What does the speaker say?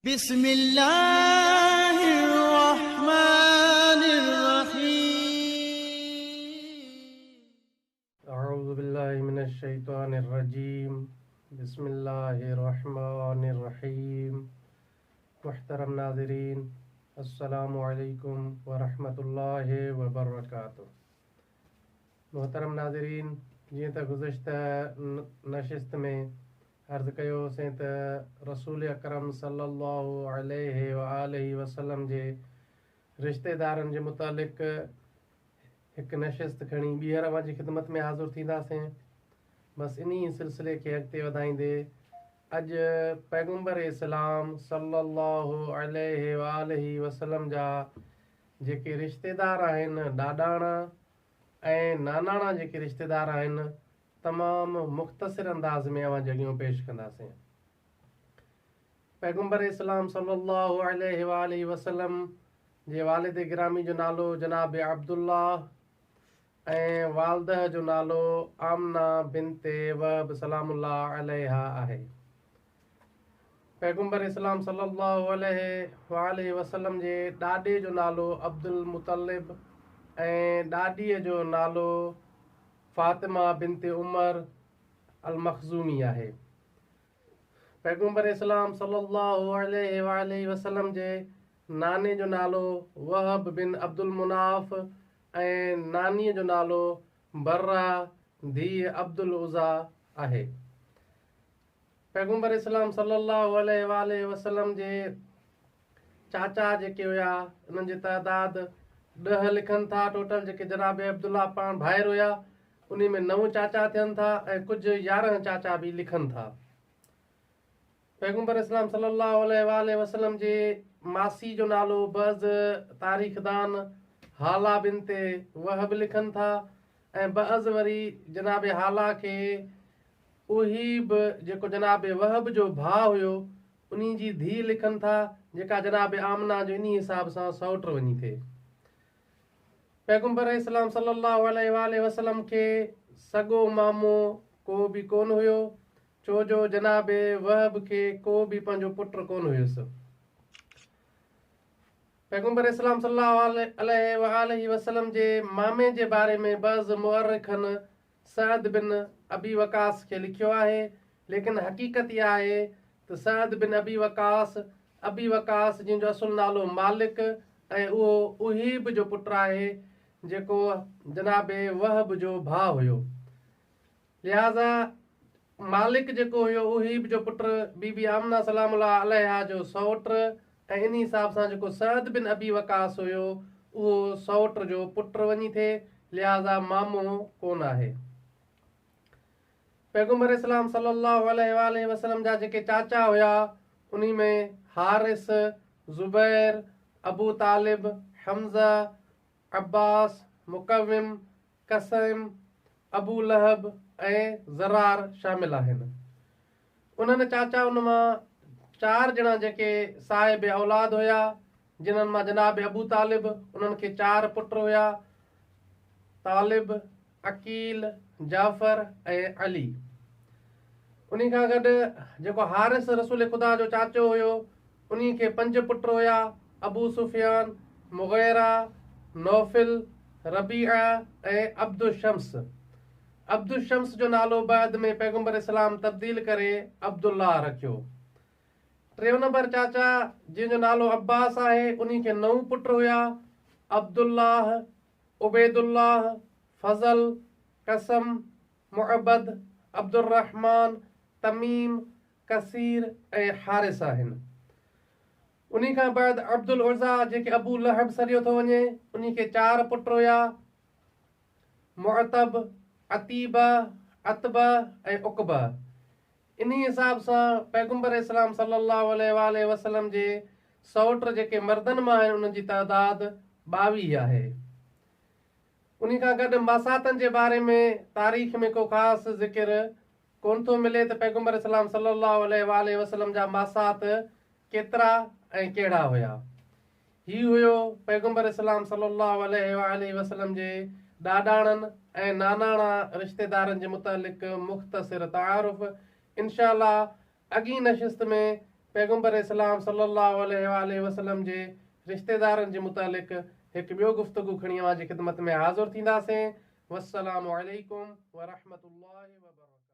بسم الله الرحمن الرحيم أعوذ بالله من الشيطان الرجيم بسم الله الرحمن الرحيم محترم नाज़रीन अस्सलामु अलैकुम वरहमतुल्लाहि वबरकातुहू। मोहतरम नाज़रीन, जीअं त गुज़िश्ता नशिस्त में अर्ज़ु कयोसीं त रसूल अकरम सल्लल्लाहु अलैहि वआलिहि वसल्लम जे रिश्तेदारनि जे मुतालिक़ हिकु नशिस्त खणी ॿीहर जी ख़िदमत में हाज़ुर थींदासीं। बसि इन सिलसिले खे अॻिते वधाईंदे अॼु पैगम्बर इस्लाम सल्लल्लाहु अलैहि वआलिहि वसल्लम जा जेके रिश्तेदार आहिनि, ॾाॾाणा ऐं नानाणा जेके रिश्तेदार आहिनि, तमामु मुख़्तसिर अंदाज़ में अवां जॻहियूं पेश कंदासीं। पैगम्बर इस्लाम सल्लल्लाहु अलैहि वआलिहि वसल्लम जे वालिद गिरामी जो नालो जनाब अब्दुल्लाह ऐं वालदह जो नालो आमना बिनते वहब सलामुल्लाह अलैहा आहे। पैगम्बर इस्लाम सल्लल्लाहु अलैहि वसल्लम जे ॾाॾे जो नालो अब्दुल मुतलिब ऐं ॾाॾीअ जो नालो फातिमा बिनते उमर अल मखज़ूमी आहे। पैगम्बर इस्लाम सल्लल्लाहु अलैहि वसल्लम जे नाने जो नालो वहब बिन अब्दुल मुनाफ ऐं नानीअ जो नालो बर्रा धीअ अब्दुल उज़ा आहे। पैगम्बर इस्लाम सल्लल्लाहु अलैहि वसल्लम जे चाचा जेके हुया, उन्हनि जी तइदाद 10 लिखनि था। टोटल जेके जनाब अब्दुल्ला पाण भाइर हुया, उन में 9 चाचा थियनि था ऐं कुझु 11 चाचा बि लिखनि था। पैगम्बर इस्लाम सल्लल्लाहु अलैहि वसल्लम जे मासी जो नालो बज़ तारीख़दान हाला बिनते वहब लिखनि था ऐं बज़ वरी जनाब हाला खे उही बि जेको जनाब वहब जो भाउ हुयो उन जी धीउ लिखनि था, जेका जनाब आमना जो इन हिसाब सां सौट वञी थिए। पैगम्बर इस्लाम सल्लल्लाहु अलैहि वसल्लम खे सॻो मामो को बि कोन हुयो, छो जो जनाब वहब खे को बि पंहिंजो पुट कोन हुयुसि। पैगम्बर इस्लाम सल्लल्लाहु अलैहि वसल्लम जे मामे जे बारे में बज़ मुअर्रिखनि सअद बिन अबी वकास खे लिखियो आहे, लेकिन हक़ीक़त इहा आहे त सअद बिन अबी वकास जंहिंजो असुल नालो मालिक ऐं उहो उहीब जो पुटु आहे जेको जनाब वहब जो भाउ हुयो। लिहाज़ा मालिक जेको हुयो उहीब जो पुटु बीबी आमना सलामुल्लाह अलैहा जो सौट ऐं इन हिसाब सां जेको सअद बिन अबी वकास हुयो उहो सौट जो पुटु वञी थिए, लिहाज़ा मामो कोन आहे। पैगम्बर इस्लाम सल्लल्लाहु अलैहि वसल्लम जा जेके चाचा हुया, उन में हारिस, ज़ुबैर, अबू तालिब, हमज़ा, अब्बास, मुकविम, कसम, अबू लहब ऐं ज़रार शामिल आहिनि। उन्हनि चाचा उन मां 4 ॼणा जेके साहिब औलाद हुया, जिन्हनि मां जनाब अबू तालिब, उन्हनि खे 4 पुट हुया, तालिब, अकील, जाफ़र ऐं अली। उन खां गॾु जेको हारिस रसूल ख़ुदा जो चाचो हुयो, उन खे 5 पुट हुया, अबू सुफियान, मुग़ैरा, नौफिल, रबीआ ऐं अब्दुल शम्स जो नालो बाद में पैगम्बर इस्लाम तब्दील करे अब्दुल्लाह रखियो। 3 नंबर चाचा जंहिंजो नालो अब्बास आहे, उन खे 9 पुट हुया, अब्दुल्लाह, उबैदुल्लाह, फज़ल, कसम, मुअब्बद, अब्दुर्रहमान, तमीम, कसीर ऐं हारिस आहिनि। उन खां बाद अब्दुल उज़ा जेके अबू लहब सरियो थो वञे, उन खे 4 पुट हुया, मुअतब, अतीबा, अतबा ऐं उक़बा। इन हिसाब सां पैगम्बर इस्लाम सल्लल्लाहु अलैहि वसल्लम जे सौट जेके मर्दनि मां आहिनि, उन्हनि जी तइदाद 22 आहे। उन खां गॾु मासातनि जे बारे में तारीख़ में को ख़ासि ज़िक्र कोन थो मिले त पैगम्बर इस्लाम सल्लल्लाहु अलैहि वसल्लम जा मासात केतिरा ऐं कहिड़ा हुया। ही हुयो पैगम्बर इस्लाम सल्लल्लाहु अलैहि वसल्लम जे ॾाॾाणनि ऐं नानाणा रिश्तेदारनि जे मुतालिक़ मुख़्तसिर तारुफ़। इंशाअल्लाह अॻी नशिस्त में पैगम्बर इस्लाम सल्लल्लाहु अलैहि वसल्लम जे रिश्तेदारनि जे मुतालिक़ हिकु ॿियो गुफ़्तगू खणी अव्हां जी ख़िदमत में हाज़िर थींदासीं। वस्सलामु अलैकुम व रहमतुल्लाहि व बरकातहू।